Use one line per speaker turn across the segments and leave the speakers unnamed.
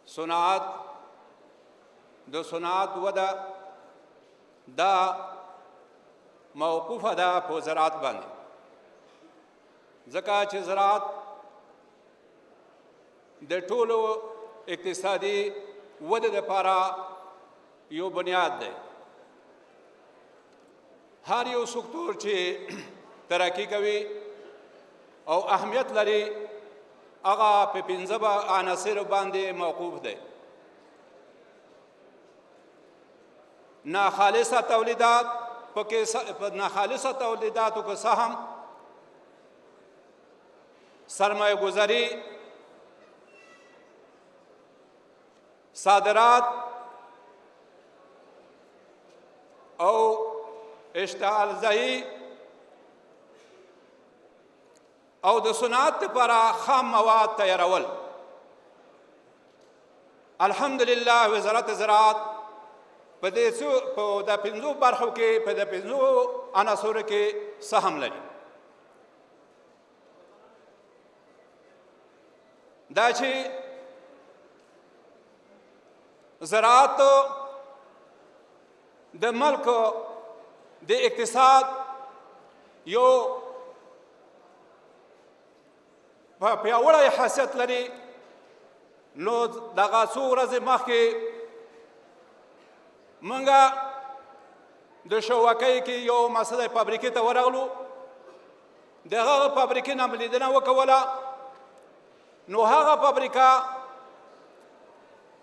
صنعت د صنعت وده دا موقوفه ده په زراعت باندې، ځکه چې زراعت د ټولو اقتصادي وده لپاره یو بنیاد دی. هر یو سکتور چې ترقي کوي او اهمیت لري هغه په پنځه عناصرو باندې موقوف دی. ناخالصه تولیدات، په ناخالصه تولیداتو کې سهم، سرمایه گذاری، صادرات او اشتعال زایی او د صنعت لپاره خام مواد تیارول. الحمدلله وزارت زراعت په د پنځو برخو کې په د پنځو عناصرو کې سهم لري. دا چې زراعت د ملک د اقتصاد یو پیاوړی حیثیت لري، نو دغه څو ورځې مخکې موږ د شوکۍ کې یو مسله فابریکې ته ورغلو، د هغه فابریکې نه مې لیدنه وکوله. نو هغه فابریکه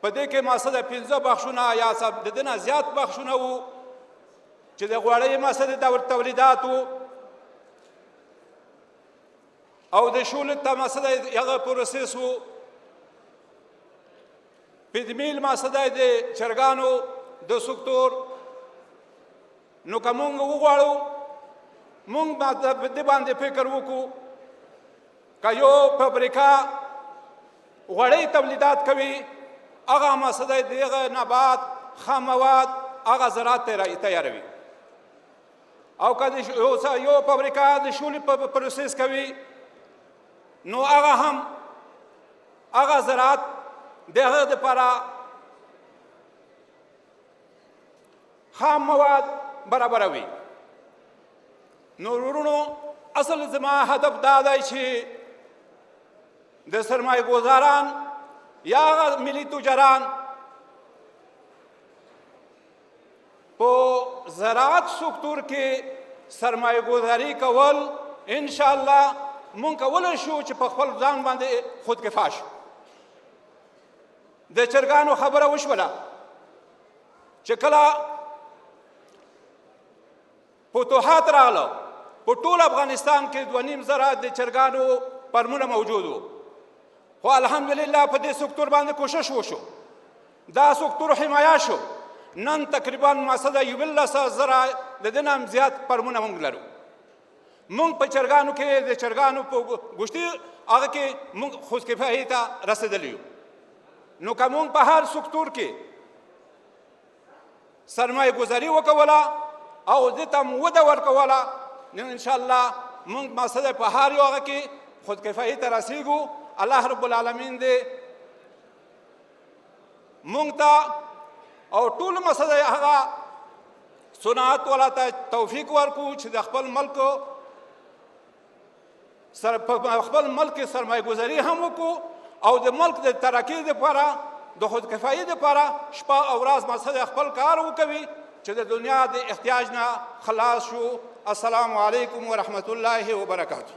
په دې کې مسله 15 بخشونه یا د دې نه زیات بخشونه وو چې د غوړۍ مسله د تولیداتو او د شولې ته مسله هغه پروسس وو، پدمیل مسله د چرګانو د سکتور. نو که مونږ وغواړو مونږ په دې باندې فکر وکړو که یو فابریکه غوړۍ تولیدات کوي، هغه مسله د هغه نبات خام مواد هغه زراعت تیاروي، او که یو فابریکه د شولې پروسس کوي نو هغه هم هغه زراعت د هغه دپاره خام مواد برابروي. نو ورونو اصل زما هدف دا دی چې د سرمایه گذاران یا هغه ملي تجاران په زراعت سکتور کې سرمایه گذاري کول انشاءالله مونږ کولی شو چې په خپل ځان باندې خودکفا شو. د چرګانو خبره وشوله چې کله فتوحات راغله په ټول افغانستان کې 2.5 زره د چرګانو فرمونه موجود وو، خو الحمدلله په دې سکتور باندې کوشش وشو، دا سکتور حمایه شو. نن تقریبا مسله 11 زره د دې نه هم زیات فرمونه موږ لرو. مونږ په چرګانو کې د چرګانو په ګوشتي هغه کې مونږ خودکفایي ته رسېدلی یو. نو که مونږ په هر سکتور کې سرمایه گذاري وکوله او دې ته م وده ورکوله نو انشاءالله مونږ مسله په هر یو هغه کې خودکفایي ته رسېږو. الله رب العالمین دې مونږ ته او ټول مسله هغه صنعت والا ته توفیق ورکړو چې د خپل ملک خپل ملک سرمایه گذاري هم وکړو او د ملک د ترقۍ لپاره د خودکفایي لپاره شپه او ورځ مسله خپل کار وکوي چې د دنیا د احتیاج نه خلاص شو. السلام علیکم ورحمة الله وبرکاته.